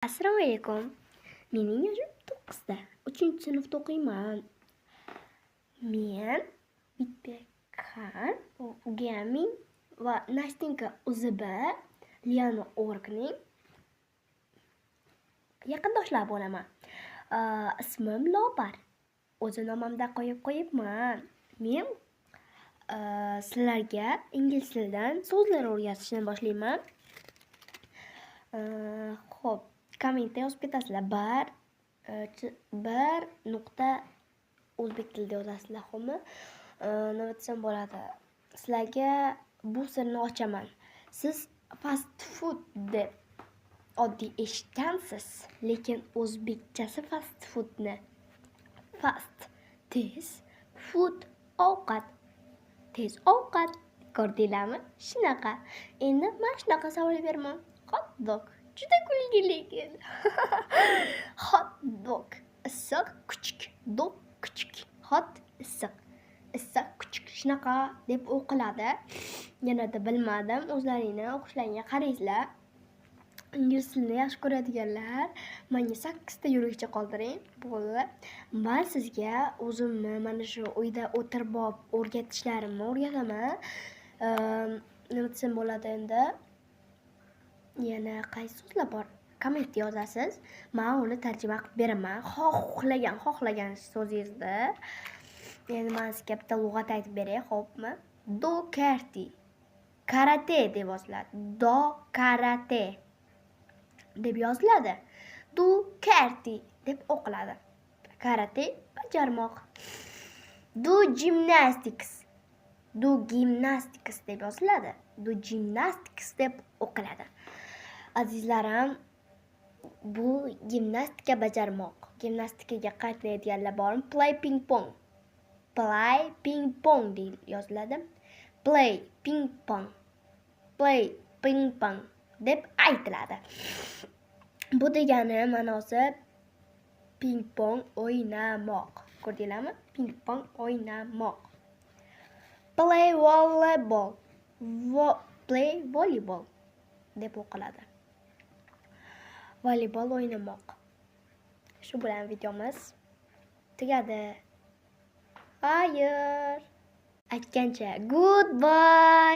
Assalomu alaykum. Mening yoshim 9 da. 3-sinfda o'qiyman. Men Bitbekxan, Gaming va Nastinka UZB Liana Orgning yaqindoshlar bo'laman. Ismim Lobar. O'z nomimda qo'yibman. Men sizlarga ingliz tilidan so'zlar o'rgatishni boshlayman. Xo'p, kommentda yozib ketasizlar. Bir nuqta o'zbek tilida yozasizlar, xo'pmi? Nima desam bo'ladi? Sizlarga bu sirni ochaman. Siz fast food deb oddiy eshitgansiz, lekin o'zbekchasi fast foodni fast tez, food ovqat, tez ovqat, ko'rdinglarmi? Shunaqa. Endi men shunaqa savol beraman. Hot dog. Juda kulgili ekan. Hot dog. Issiq, kuchuk. Dog kuchuk. Hot issiq. Issiq, kuchuk. Shunaqa deb o'qiladi. Yanada bilmadim. O'zlaringni o'qishlaringga qaraysizlar. Ingliz tilini yaxshi ko'radiganlar menga 8 ta yo'lakcha qoldiring. Bo'ldi. Men sizga o'zimni mana shu uyda o'tirib o'rgatishlarimni o'rgataman. Nima desam bo'ladi endi? Yana qaysi so'zlar bor? Kommentda yozasiz. Men uni tarjima qilib beraman. Xohlagan so'zingizni. Endi men sizga bitta lug'at aytib beray, xo'pmi? Do karate. Karate deb yoziladi. Do karate deb yoziladi. Do karate deb o'qiladi. Karate bajarmoq. Do gymnastics. Do gymnastics deb yoziladi. Do gymnastics deb o'qiladi. Azizlarim, bu gimnastika bajarmoq. Gimnastikaga qatnaydiganlar bormi? Play ping pong. Play ping pong deb yoziladi. Play ping pong. Play ping pong deb aytiladi. Bu degani ma'nosi ping pong o'ynamoq. Ko'rdinglarmi? Ping pong o'ynamoq. Play volleyball. Play volleyball deb o'qiladi. Voleybol o'ynamoq. Shu bilan videomiz tugadi. Xayr. Aytgancha goodbye.